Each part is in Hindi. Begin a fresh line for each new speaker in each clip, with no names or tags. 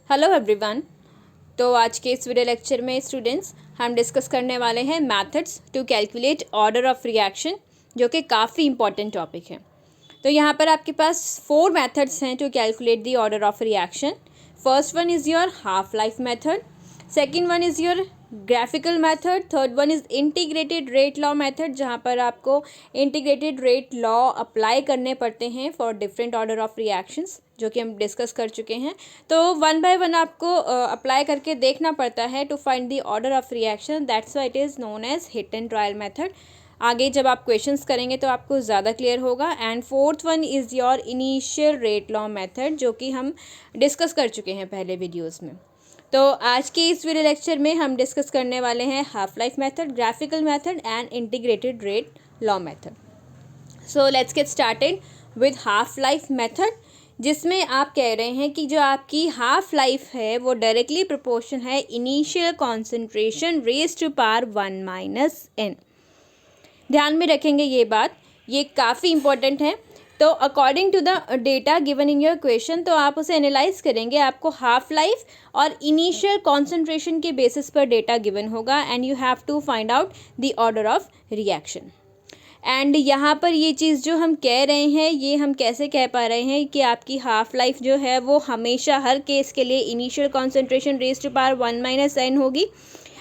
Hello everyone. तो आज के इस वीडियो लेक्चर में स्टूडेंट्स हम डिस्कस करने वाले हैं methods to calculate order of reaction, जो कि काफ़ी इंपॉर्टेंट टॉपिक है। तो यहाँ पर आपके पास 4 मेथड्स हैं to calculate the order of reaction. First one is your half life method, second one is your graphical method, third one is integrated rate law method, जहाँ पर आपको इंटीग्रेटेड रेट लॉ अप्लाई करने पड़ते हैं for different order of reactions, जो कि हम डिस्कस कर चुके हैं। तो वन बाय वन आपको अप्लाई करके देखना पड़ता है to find the order of reaction. That's why it is known as hit and trial method. आगे जब आप क्वेश्चंस करेंगे तो आपको ज़्यादा क्लियर होगा। And fourth one is your initial rate law method, जो कि हम डिस्कस कर चुके हैं पहले वीडियोज़ में। तो आज के इस वीडियो लेक्चर में हम डिस्कस करने वाले हैं half life method, graphical method and integrated rate law method. So let's get started with half life method, जिसमें आप कह रहे हैं कि जो आपकी हाफ लाइफ है वो डायरेक्टली प्रोपोर्शन है initial concentration raised to power 1 minus n। ध्यान में रखेंगे ये बात, ये काफ़ी इंपॉर्टेंट है। तो according to the data given in your question, तो आप उसे एनालाइज करेंगे। आपको हाफ लाइफ और इनिशियल कॉन्सेंट्रेशन के बेसिस पर डेटा गिवन होगा and you have to find out the order of reaction. And यहाँ पर ये चीज़ जो हम कह रहे हैं, ये हम कैसे कह पा रहे हैं कि आपकी हाफ लाइफ जो है वो हमेशा हर केस के लिए initial concentration raised to power 1 minus n होगी।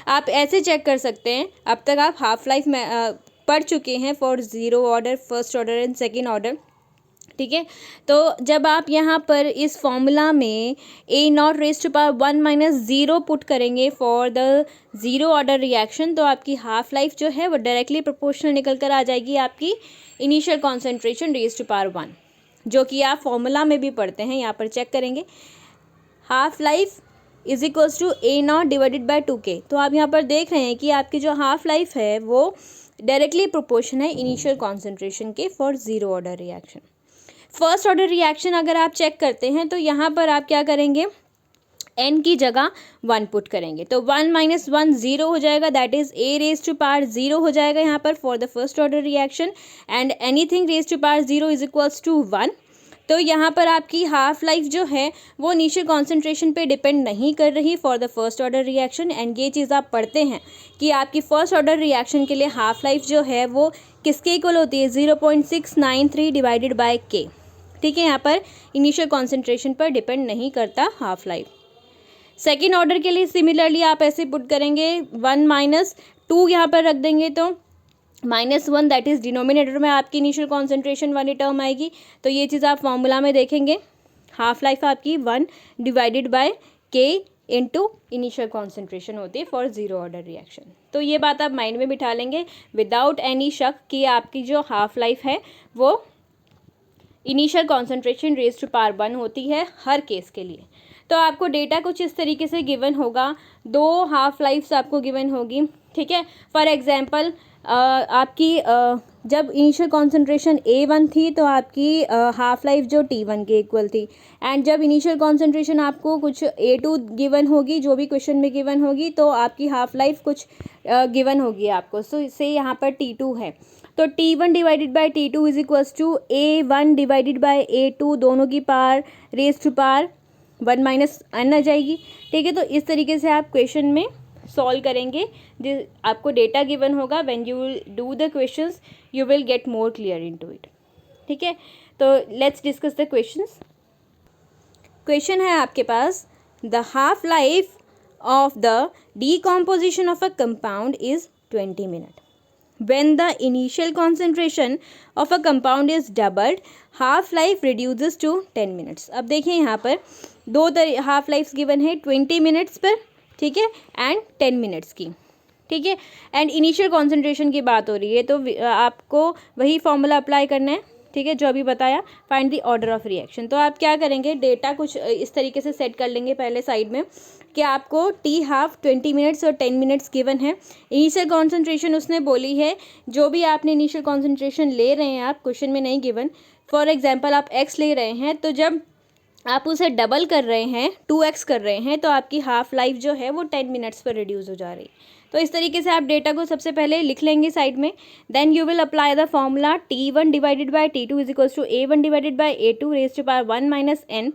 आप ऐसे चेक कर सकते हैं, अब तक आप हाफ लाइफ में पढ़ चुके हैं for zero order, first order and second order, ठीक है। तो जब आप यहाँ पर इस फॉर्मूला में A not raised to power 1 minus 0 put करेंगे for the zero order reaction, तो आपकी हाफ लाइफ जो है वो डायरेक्टली प्रोपोर्शनल निकल कर आ जाएगी आपकी initial concentration raised to power 1, जो कि आप फॉर्मूला में भी पढ़ते हैं। यहाँ पर चेक करेंगे, half life is equals to A not divided by 2k। तो आप यहाँ पर देख रहे हैं कि आपकी जो हाफ लाइफ है वो डायरेक्टली प्रोपोर्शन है इनिशियल कॉन्सेंट्रेशन के for zero order reaction. First order reaction अगर आप चेक करते हैं तो यहाँ पर आप क्या करेंगे, n की जगह 1 पुट करेंगे, तो 1 माइनस 1 0 हो जाएगा, that is a raise to power 0 हो जाएगा यहाँ पर for the first order reaction. And anything raise to power 0 is equals to 1। तो यहाँ पर आपकी हाफ लाइफ जो है वो इनिशियल कॉन्सेंट्रेशन पे डिपेंड नहीं कर रही for the first order reaction. And ये चीज़ आप पढ़ते हैं कि आपकी फर्स्ट ऑर्डर रिएक्शन के लिए हाफ लाइफ जो है वो किसके इक्वल होती है, 0.693 डिवाइडेड बाय k, ठीक है। यहाँ पर इनिशियल कॉन्सेंट्रेशन पर डिपेंड नहीं करता हाफ लाइफ। सेकेंड ऑर्डर के लिए सिमिलरली आप ऐसे पुट करेंगे, 1 माइनस 2 यहाँ पर रख देंगे, तो -1 दैट इज़ डिनोमिनेटर में आपकी इनिशियल कॉन्सेंट्रेशन वाली टर्म आएगी। तो ये चीज़ आप फॉर्मूला में देखेंगे, हाफ लाइफ आपकी 1 divided by k into initial concentration होती है फॉर ज़ीरो ऑर्डर रिएक्शन। तो ये बात आप माइंड में बिठा लेंगे विदाउट एनी शक कि आपकी जो हाफ लाइफ है वो initial concentration raised to power 1 होती है हर केस के लिए। तो आपको डेटा कुछ इस तरीके से गिवन होगा, 2 हाफ लाइफ्स आपको गिवन होगी, ठीक है। फॉर एग्जांपल आपकी जब इनिशियल कॉन्सेंट्रेशन A1 थी तो आपकी हाफ लाइफ जो T1 के इक्वल थी। एंड जब इनिशियल कॉन्सेंट्रेशन आपको कुछ A2 गिवन होगी, जो भी क्वेश्चन में गिवन होगी, तो आपकी हाफ लाइफ कुछ गिवन होगी आपको। सो इससे यहाँ पर T2 है, तो T1 divided by T2 is equals to A1 divided by A2, दोनों की power raised to power 1 minus n आ जाएगी, ठीक है। तो इस तरीके से आप क्वेश्चन में सॉल्व करेंगे, आपको डेटा गिवन होगा। When you will do the questions you will get more clear into it, ठीक है। तो let's discuss the questions. Question है आपके पास, the half life of the decomposition of a compound is 20 minute. When the initial concentration of a compound is doubled, half life reduces to 10 minutes। अब देखिए यहाँ पर दो हाफ लाइफ्स गिवन है, 20 मिनट्स पर, ठीक है, एंड 10 मिनट्स की, ठीक है। एंड इनिशियल कॉन्सेंट्रेशन की बात हो रही है, तो आपको वही फॉर्मूला अप्लाई करना है, ठीक है, जो अभी बताया, find the order of reaction. तो आप क्या करेंगे, डेटा कुछ इस तरीके से सेट कर लेंगे पहले साइड में कि आपको टी हाफ 20 मिनट्स और 10 मिनट्स गिवन है। इनिशियल कॉन्सेंट्रेशन उसने बोली है, जो भी आपने इनिशियल कॉन्सेंट्रेशन ले रहे हैं आप, क्वेश्चन में नहीं गिवन, फॉर एग्जांपल आप x ले रहे हैं, तो जब आप उसे डबल कर रहे हैं, 2x कर रहे हैं, तो आपकी हाफ लाइफ जो है वो 10 मिनट्स पर रिड्यूस हो जा रही है। तो इस तरीके से आप डेटा को सबसे पहले लिख लेंगे साइड में। Then you will apply the formula T1 divided by T2 is equals to A1 divided by A2 raised to power 1 minus n,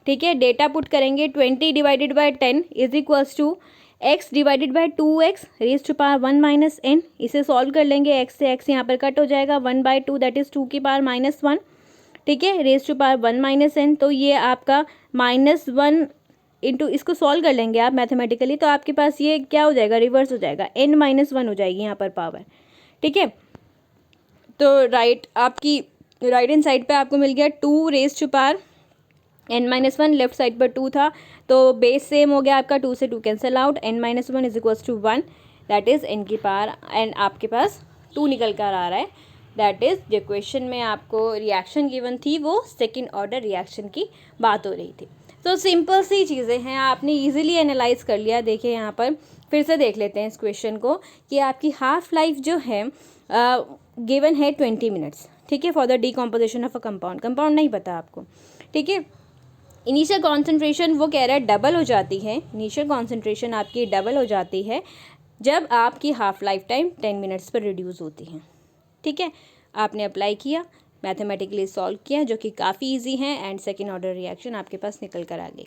ठीक है, डेटा पुट करेंगे 20 divided by 10 is equals to x divided by 2x raise to power 1 minus n। इसे सॉल्व कर लेंगे, x से x यहाँ पर कट हो जाएगा, 1/2 दैट इज़ 2 की पावर -1, ठीक है, raise to power 1 minus n। तो ये आपका -1 इंटू, इसको सॉल्व कर लेंगे आप मैथमेटिकली, तो आपके पास ये क्या हो जाएगा, रिवर्स हो जाएगा, n-1 हो जाएगी यहाँ पर पावर, ठीक है। तो आपकी राइट हैंड साइड पे आपको मिल गया 2 raise to power n-1, left side पर 2 था, तो बेस सेम हो गया आपका, 2 से 2 cancel out, n-1 is equals to 1 that is n की पावर, एंड आपके पास 2 निकल कर आ रहा है। दैट इज़ जो क्वेश्चन में आपको रिएक्शन गिवन थी वो सेकेंड ऑर्डर रिएक्शन की बात हो रही थी। तो सिंपल सी चीज़ें हैं, आपने इजीली एनालाइज कर लिया। देखिए यहाँ पर फिर से देख लेते हैं इस क्वेश्चन को कि आपकी हाफ लाइफ जो है गिवन है 20 मिनट्स, ठीक है, for the decomposition of a compound. Compound नहीं पता आपको, ठीक है। इनिशियल कॉन्सेंट्रेशन वो कह रहा है डबल हो जाती है, इनिशियल कॉन्सेंट्रेशन आपकी डबल हो जाती है जब आपकी हाफ लाइफ टाइम 10 मिनट्स पर रिड्यूस होती है, ठीक है। आपने अप्लाई किया, मैथमेटिकली सॉल्व किया, जो कि काफ़ी इजी है, एंड सेकेंड ऑर्डर रिएक्शन आपके पास निकल कर आ गई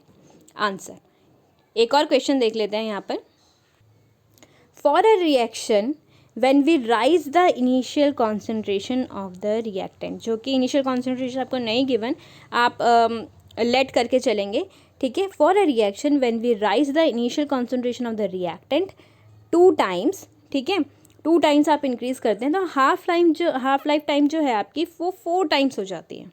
आंसर। एक और क्वेश्चन देख लेते हैं यहाँ पर। For a reaction when we raise the initial concentration of the reactant, जो कि इनिशियल कॉन्सेंट्रेशन आपको नहीं गिवन, आप लेट करके चलेंगे, ठीक है। For a reaction when we raise the initial concentration of the reactant 2 times, ठीक है, 2 टाइम्स आप इंक्रीज करते हैं तो हाफ लाइफ टाइम जो है आपकी वो 4 टाइम्स हो जाती है,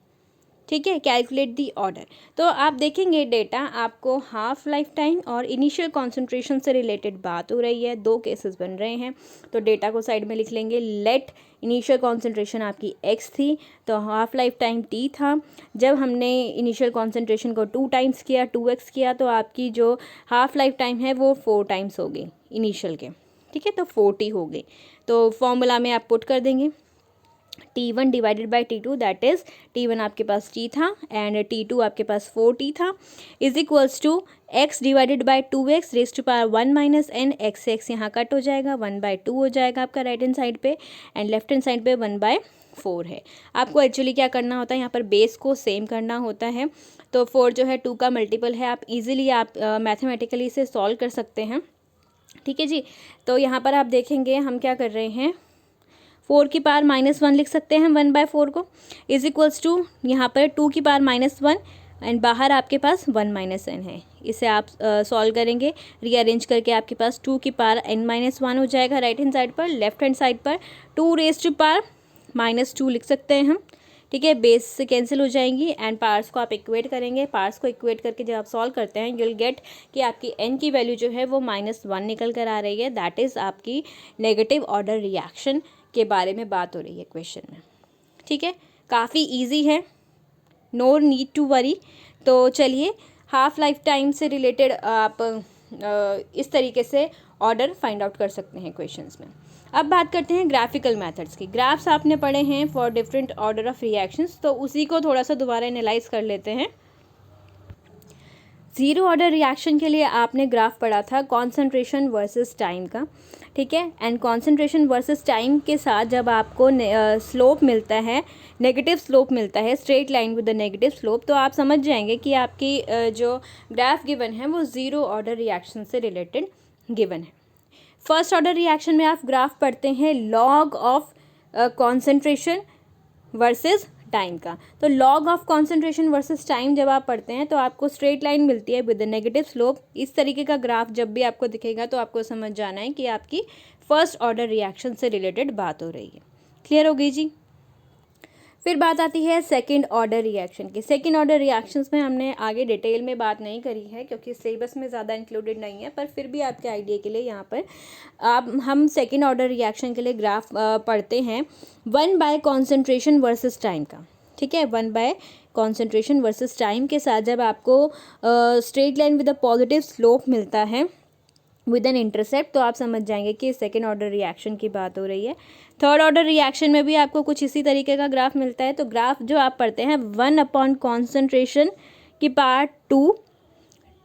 ठीक है। कैलकुलेट दी ऑर्डर, तो आप देखेंगे डेटा आपको हाफ लाइफ टाइम और इनिशियल कॉन्सेंट्रेशन से रिलेटेड बात हो रही है, 2 केसेस बन रहे हैं, तो डेटा को साइड में लिख लेंगे। लेट इनिशियल कॉन्सेंट्रेशन आपकी x थी, तो हाफ लाइफ टाइम t था। जब हमने इनिशियल कॉन्सेंट्रेशन को 2 टाइम्स किया, 2x किया, तो आपकी जो हाफ लाइफ टाइम है वो 4 टाइम्स हो गई इनिशियल के, ठीक है, तो 40 हो गई। तो फॉर्मूला में आप पुट कर देंगे T1 divided by T2 that is T1 आपके पास T था एंड T2 आपके पास 4T था, is equals to x divided by 2x raise to power 1 minus n। x से x यहाँ कट हो जाएगा, 1/2 हो जाएगा आपका राइट हैंड साइड पे, एंड लेफ्ट हैंड साइड पे 1/4 है। आपको एक्चुअली क्या करना होता है, यहाँ पर बेस को सेम करना होता है, तो 4 जो है 2 का मल्टीपल है, आप इजीली आप मैथमेटिकली इसे सॉल्व कर सकते हैं, ठीक है जी। तो यहाँ पर आप देखेंगे हम क्या कर रहे हैं, 4 की पावर -1 लिख सकते हैं 1/4 को, इज इक्वल्स टू यहाँ पर 2 की पावर -1 एंड बाहर आपके पास 1 - n है। इसे आप सॉल्व करेंगे, रीअरेंज करके आपके पास 2 की पावर n-1 हो जाएगा राइट हैंड साइड पर। लेफ्ट हैंड साइड पर 2 रेज टू पावर -2 लिख सकते हैं हम, ठीक है, बेस से कैंसिल हो जाएंगी एंड पार्ट्स को आप इक्वेट करेंगे। पार्ट्स को इक्वेट करके जब आप सॉल्व करते हैं यूल गेट कि आपकी n की वैल्यू जो है वो -1 निकल कर आ रही है, दैट इज़ आपकी नेगेटिव ऑर्डर रिएक्शन के बारे में बात हो रही है क्वेश्चन में, ठीक है। काफ़ी इजी है, नो नीड टू वरी। तो चलिए हाफ लाइफ टाइम से रिलेटेड आप इस तरीके से ऑर्डर फाइंड आउट कर सकते हैं क्वेश्चंस में। अब बात करते हैं ग्राफिकल मेथड्स की। ग्राफ्स आपने पढ़े हैं for different order of reactions, तो उसी को थोड़ा सा दोबारा एनालाइज कर लेते हैं। ज़ीरो ऑर्डर रिएक्शन के लिए आपने ग्राफ पढ़ा था कॉन्सेंट्रेशन वर्सेस टाइम का, ठीक है, एंड कॉन्सेंट्रेशन वर्सेस टाइम के साथ जब आपको स्लोप मिलता है, नेगेटिव स्लोप मिलता है, straight line with the negative slope, तो आप समझ जाएंगे कि आपकी जो ग्राफ गिवन है वो ज़ीरो ऑर्डर रिएक्शन से रिलेटेड गिवन है। फर्स्ट ऑर्डर रिएक्शन में आप ग्राफ पढ़ते हैं log of concentration versus time का। तो log of concentration versus time जब आप पढ़ते हैं तो आपको स्ट्रेट लाइन मिलती है विद नेगेटिव स्लोप। इस तरीके का ग्राफ जब भी आपको दिखेगा तो आपको समझ जाना है कि आपकी फर्स्ट ऑर्डर रिएक्शन से रिलेटेड बात हो रही है। क्लियर हो गई जी। फिर बात आती है सेकंड ऑर्डर रिएक्शन की। सेकंड ऑर्डर रिएक्शंस में हमने आगे डिटेल में बात नहीं करी है क्योंकि सिलेबस में ज़्यादा इंक्लूडेड नहीं है, पर फिर भी आपके आइडिया के लिए यहाँ पर हम सेकंड ऑर्डर रिएक्शन के लिए ग्राफ पढ़ते हैं 1 बाय कॉन्सेंट्रेशन वर्सेस टाइम का, ठीक है। 1 बाय कॉन्सेंट्रेशन वर्सेस टाइम के साथ जब आपको straight line with a positive slope मिलता है विद एन इंटरसेप्ट, तो आप समझ जाएंगे कि सेकेंड ऑर्डर रिएक्शन की बात हो रही है। थर्ड ऑर्डर रिएक्शन में भी आपको कुछ इसी तरीके का ग्राफ मिलता है। तो ग्राफ जो आप पढ़ते हैं 1 अपॉन कॉन्सेंट्रेशन की पार्ट 2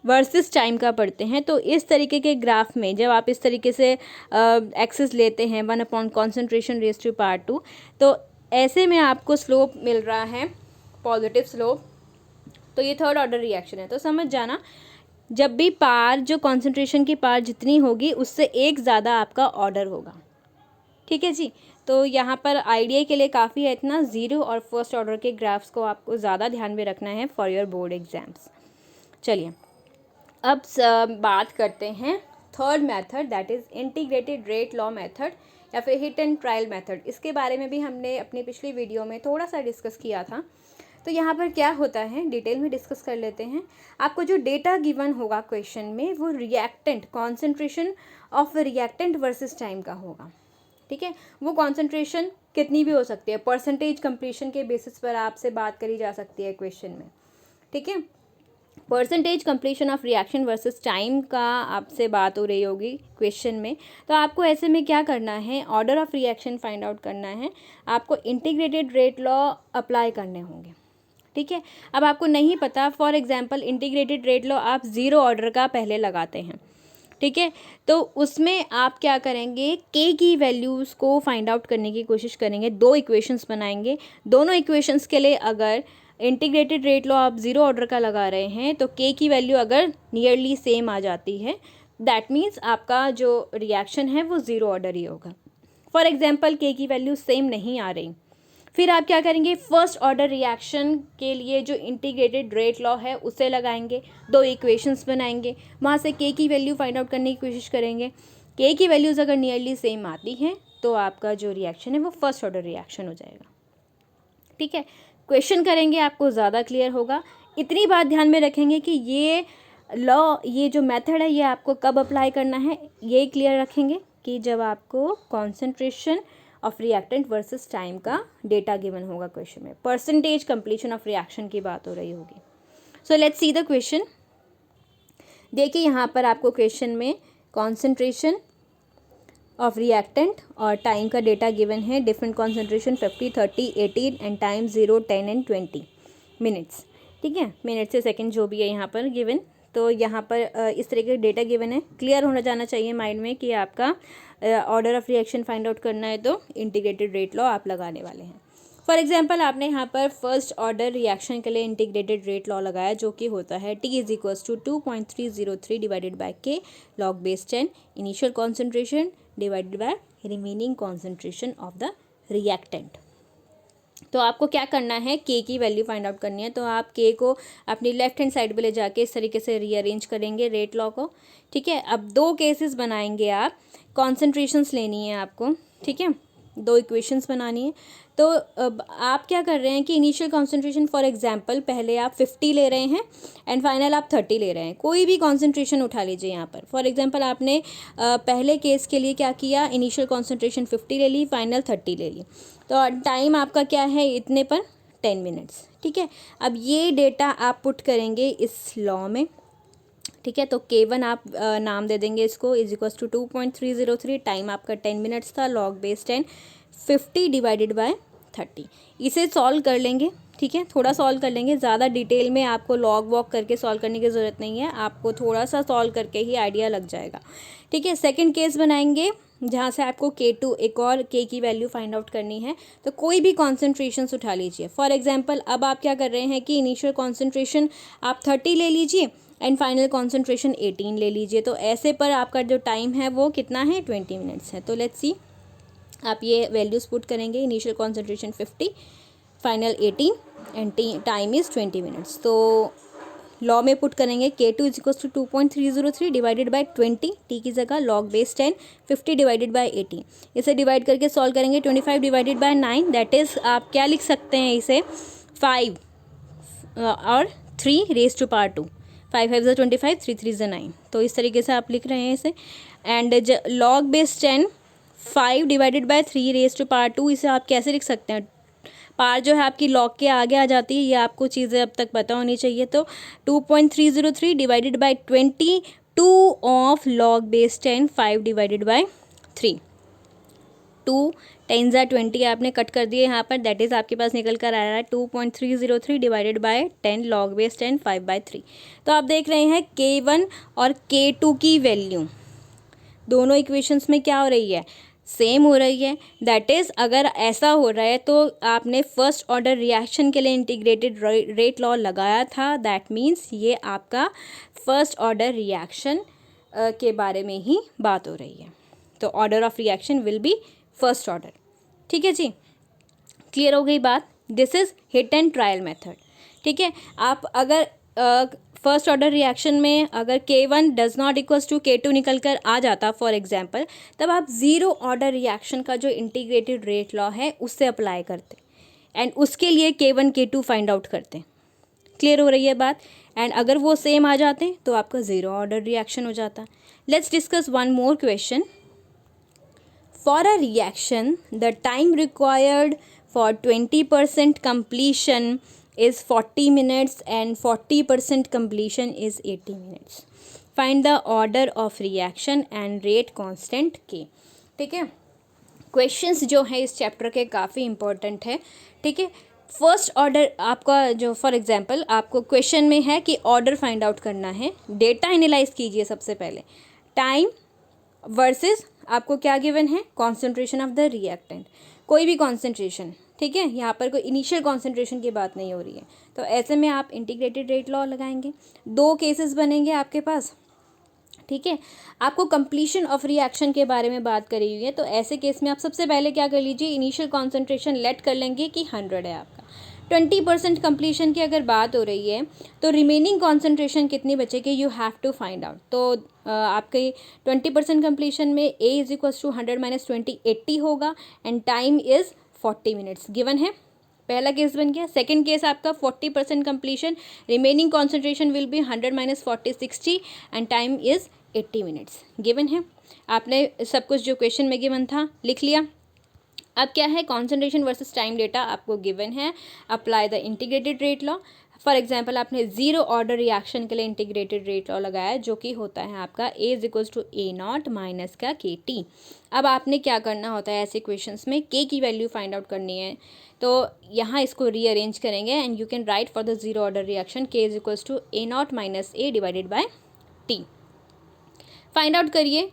वर्सेस टाइम का पढ़ते हैं। तो इस तरीके के ग्राफ में जब आप इस तरीके से एक्सिस लेते हैं 1 upon concentration raise to part 2, तो ऐसे में आपको स्लोप मिल रहा है पॉजिटिव स्लोप, तो ये थर्ड ऑर्डर रिएक्शन है। तो समझ जाना, जब भी पार जो कॉन्सेंट्रेशन की पार जितनी होगी उससे एक ज़्यादा आपका ऑर्डर होगा। ठीक है जी। तो यहाँ पर आइडिया के लिए काफ़ी है इतना, ज़ीरो और फर्स्ट ऑर्डर के ग्राफ्स को आपको ज़्यादा ध्यान में रखना है फॉर योर बोर्ड एग्जाम्स। चलिए अब बात करते हैं third method, that is integrated rate law method या फिर हिट एंड ट्रायल मेथड। इसके बारे में भी हमने अपनी पिछली वीडियो में थोड़ा सा डिस्कस किया था। तो यहाँ पर क्या होता है डिटेल में डिस्कस कर लेते हैं। आपको जो डेटा गिवन होगा क्वेश्चन में वो reactant concentration of reactant versus time का होगा। ठीक है, वो कॉन्सेंट्रेशन कितनी भी हो सकती है, परसेंटेज कंप्लीशन के बेसिस पर आपसे बात करी जा सकती है क्वेश्चन में। ठीक है, percentage completion of reaction versus time का आपसे बात हो रही होगी क्वेश्चन में। तो आपको ऐसे में क्या करना है, order of reaction find out करना है, आपको इंटीग्रेटेड रेट लॉ अप्लाई करने होंगे। ठीक है, अब आपको नहीं पता, for example integrated rate law आप ज़ीरो ऑर्डर का पहले लगाते हैं। ठीक है, तो उसमें आप क्या करेंगे, के की वैल्यूज़ को फाइंड आउट करने की कोशिश करेंगे, दो इक्वेशंस बनाएंगे। दोनों इक्वेशंस के लिए अगर इंटीग्रेटेड रेट लॉ आप ज़ीरो ऑर्डर का लगा रहे हैं तो के की वैल्यू अगर नियरली सेम आ जाती है, दैट मीन्स आपका जो रिएक्शन है वो ज़ीरो ऑर्डर ही होगा। फॉर एग्जांपल के की वैल्यू सेम नहीं आ रही, फिर आप क्या करेंगे, फर्स्ट ऑर्डर रिएक्शन के लिए जो इंटीग्रेटेड रेट लॉ है उसे लगाएंगे, दो इक्वेशंस बनाएंगे, वहाँ से के की वैल्यू फाइंड आउट करने की कोशिश करेंगे। के की वैल्यूज़ अगर नियरली सेम आती हैं तो आपका जो रिएक्शन है वो फर्स्ट ऑर्डर रिएक्शन हो जाएगा। ठीक है, क्वेश्चन करेंगे आपको ज़्यादा क्लियर होगा। इतनी बात ध्यान में रखेंगे कि ये लॉ, ये जो मेथड है ये आपको कब अप्लाई करना है, ये क्लियर रखेंगे कि जब आपको concentration of reactant versus time का डेटा गिवन होगा क्वेश्चन में, परसेंटेज कंप्लीशन ऑफ रिएक्शन की बात हो रही होगी। So let's see the question. देखिए यहाँ पर आपको क्वेश्चन में कॉन्सेंट्रेशन ऑफ रिएक्टेंट और टाइम का डेटा गिवन है, different concentration 50, 30, 18 and time 0, 10 and 20 minutes. ठीक है, मिनट से सेकंड जो भी है यहाँ पर गिवन। तो यहाँ पर इस तरह के डेटा गिवन है, क्लियर होना जाना चाहिए माइंड में कि आपका order of reaction find out करना है तो इंटीग्रेटेड रेट लॉ आप लगाने वाले हैं। फॉर एग्जांपल आपने यहाँ पर फर्स्ट ऑर्डर रिएक्शन के लिए इंटीग्रेटेड रेट लॉ लगाया, जो कि होता है T is equals to 2.303 divided by K log base 10 initial concentration divided by remaining concentration of the reactant. तो आपको क्या करना है, के की वैल्यू फाइंड आउट करनी है। तो आप के को अपनी लेफ्ट हैंड साइड पे ले जाके इस तरीके से रीअरेंज करेंगे रेट लॉ को। ठीक है, अब दो केसेस बनाएंगे आप, कॉन्सेंट्रेशंस लेनी है आपको। ठीक है, दो इक्वेशंस बनानी है। तो अब आप क्या कर रहे हैं कि इनिशियल कॉन्सेंट्रेशन फॉर एग्जांपल पहले आप 50 ले रहे हैं एंड फाइनल आप 30 ले रहे हैं। कोई भी कॉन्सेंट्रेशन उठा लीजिए यहाँ पर। फॉर एग्जांपल आपने पहले केस के लिए क्या किया, इनिशियल कॉन्सेंट्रेशन 50 ले ली, फाइनल 30 ले ली। तो टाइम आपका क्या है इतने पर 10 मिनट्स। ठीक है, अब ये डेटा आप पुट करेंगे इस लॉ में। ठीक है, तो K1 आप नाम दे देंगे इसको, इज इक्वल्स टू 2.303, टाइम आपका 10 मिनट्स था, लॉग बेस 10, 50 डिवाइडेड बाय 30। इसे सॉल्व कर लेंगे। ठीक है, थोड़ा सॉल्व कर लेंगे, ज़्यादा डिटेल में आपको लॉग वॉक करके सॉल्व करने की ज़रूरत नहीं है, आपको थोड़ा सा सॉल्व करके ही आइडिया लग जाएगा। ठीक है, सेकेंड केस बनाएंगे जहाँ से आपको K2 एक और K की वैल्यू फाइंड आउट करनी है। तो कोई भी कॉन्सेंट्रेशंस उठा लीजिए। फॉर एग्जांपल अब आप क्या कर रहे हैं कि इनिशियल कॉन्सेंट्रेशन आप 30 ले लीजिए एंड फाइनल कॉन्सेंट्रेशन 18 ले लीजिए। तो ऐसे पर आपका जो टाइम है वो कितना है, 20 मिनट्स है। तो लेट्स सी, आप ये वैल्यूज़ पुट करेंगे, initial concentration 50, final 18 and time is 20 minutes. तो लॉ में पुट करेंगे K2 is equals to 2.303 divided by 20, T की जगह लॉग बेस 10, 50 डिवाइडेड बाय 18। इसे डिवाइड करके सॉल्व करेंगे, 25 डिवाइडेड बाय 9, दैट इज़ आप क्या लिख सकते हैं इसे, 5 और 3 रेज टू पावर 2, 5 5 ज़ा 25, 3 3 ज़ा 9। तो इस तरीके से आप लिख रहे हैं इसे। And log base 10, 5 divided by 3 raise to power 2, इसे आप कैसे लिख सकते हैं, पार जो है आपकी लॉग के आगे आ जाती है, ये आपको चीज़ें अब तक पता होनी चाहिए। तो 2.303 divided bye 22 of log base 10, 5 divided by 3, 2 10 ज़ा 20 आपने कट कर दिए यहाँ पर, दैट इज़ आपके पास निकल कर आ रहा है 2.303 डिवाइडेड बाय 10 लॉग बेस 10, 5/3। तो आप देख रहे हैं K1 और K2 की वैल्यू दोनों इक्वेशंस में क्या हो रही है, सेम हो रही है, दैट इज़ अगर ऐसा हो रहा है तो आपने फर्स्ट ऑर्डर रिएक्शन के लिए इंटीग्रेटेड रेट लॉ लगाया था, दैट मीन्स ये आपका फर्स्ट ऑर्डर रिएक्शन के बारे में ही बात हो रही है। तो order of reaction will be first order. ठीक है जी, क्लियर हो गई बात। This is hit and trial method. ठीक है, आप अगर फर्स्ट ऑर्डर रिएक्शन में अगर K1 does not equals to K2 निकल कर आ जाता फॉर एग्जांपल, तब आप ज़ीरो ऑर्डर रिएक्शन का जो इंटीग्रेटेड रेट लॉ है उससे अप्लाई करते एंड उसके लिए K1 K2 फाइंड आउट करते। क्लियर हो रही है बात। एंड अगर वो सेम आ जाते तो आपका ज़ीरो ऑर्डर रिएक्शन हो जाता। Let's discuss one more question. For a reaction the time required for 20% completion is 40 minutes and 40% completion is 80 minutes. Find the order of reaction and rate constant K. ठीक है, क्वेश्चंस जो है इस चैप्टर के काफ़ी इंपॉर्टेंट है। ठीक है, फर्स्ट ऑर्डर आपका जो फॉर एग्जांपल आपको क्वेश्चन में है कि ऑर्डर फाइंड आउट करना है। डेटा एनालाइज कीजिए सबसे पहले, टाइम वर्सेस आपको क्या गिवन है, कॉन्सेंट्रेशन ऑफ द रिएक्टेंट, कोई भी कॉन्सेंट्रेशन। ठीक है, यहाँ पर कोई इनिशियल कॉन्सेंट्रेशन की बात नहीं हो रही है। तो ऐसे में आप इंटीग्रेटेड रेट लॉ लगाएंगे, दो केसेस बनेंगे आपके पास। ठीक है, आपको कंप्लीशन ऑफ रिएक्शन के बारे में बात करी हुई है, तो ऐसे केस में आप सबसे पहले क्या कर लीजिए, इनिशियल कॉन्सेंट्रेशन लेट कर लेंगे कि 100 है आपका। 20% कंप्लीशन की अगर बात हो रही है तो रिमेनिंग कॉन्सेंट्रेशन कितनी बचेगी, you have to find out. तो आपके 20% कंप्लीशन में A is equals to 100 minus 20 80 होगा and time is 40 minutes given है। पहला केस बन गया। सेकंड केस आपका 40% completion, remaining concentration will be 100 minus 40 60 and time is 80 minutes given है। आपने सब कुछ जो क्वेश्चन में गिवन था लिख लिया। अब क्या है, कॉन्सेंट्रेशन वर्सेस टाइम डेटा आपको गिवन है, apply the integrated rate law. For example आपने ज़ीरो ऑर्डर रिएक्शन के लिए इंटीग्रेटेड रेट लॉ लगाया जो कि होता है आपका A is equals to A0 minus का KT। अब आपने क्या करना होता है ऐसे क्वेश्चंस में, K की वैल्यू फाइंड आउट करनी है, तो यहाँ इसको रीअरेंज करेंगे and you can write for the zero order reaction K is equals to A0 minus A divided by T। Find out करिए,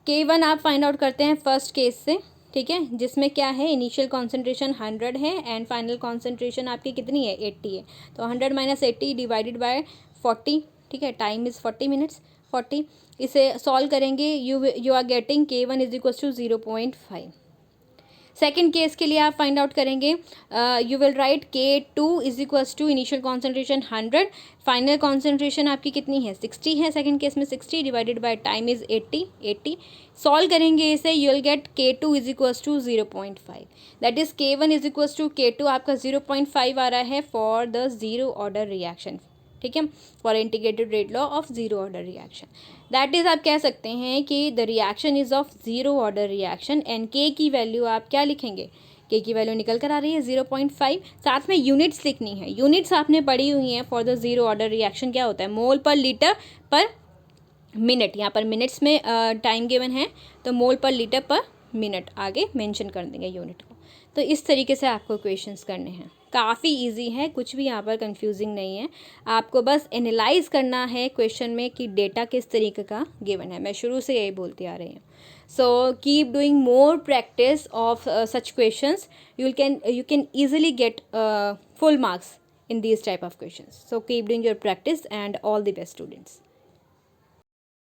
K1 आप फाइंड आउट करते हैं फर्स्ट केस से। ठीक है, जिसमें क्या है, इनिशियल कॉन्सेंट्रेशन 100 है एंड फाइनल कॉन्सेंट्रेशन आपकी कितनी है, 80 है। तो 100 माइनस 80 डिवाइडेड बाय 40। ठीक है, टाइम इज़ 40 मिनट्स 40। इसे सॉल्व करेंगे, you are getting K1 is equals to 0.5। Second case के लिए आप फाइंड आउट करेंगे, you will write K2 is equals to initial concentration 100, final concentration आपकी कितनी है, 60 है। सेकेंड केस में 60 divided by time is 80। Solve करेंगे इसे, you will get K2 is equals to 0.5, that is K1 is equals to K2 आपका 0.5 आ रहा है for the zero order reaction. ठीक है, for integrated rate law of zero order reaction, that is आप कह सकते हैं कि the reaction is of zero order reaction and K की वैल्यू आप क्या लिखेंगे, K की वैल्यू निकल कर आ रही है 0.5। साथ में यूनिट्स लिखनी है, यूनिट्स आपने पढ़ी हुई हैं for the zero order reaction क्या होता है, मोल पर लीटर पर मिनट। यहाँ पर मिनट्स में टाइम गिवन है तो मोल पर लीटर पर मिनट आगे मेंशन कर देंगे यूनिट को। तो इस तरीके से आपको क्वेश्चंस करने हैं, काफ़ी इजी है, कुछ भी यहाँ पर कंफ्यूजिंग नहीं है। आपको बस एनालाइज करना है क्वेश्चन में कि डेटा किस तरीके का गिवन है। मैं शुरू से यही बोलती आ रही हूँ। So keep doing more practice of such questions, you can easily get full marks in these type of questions. So keep doing your practice and all the best students.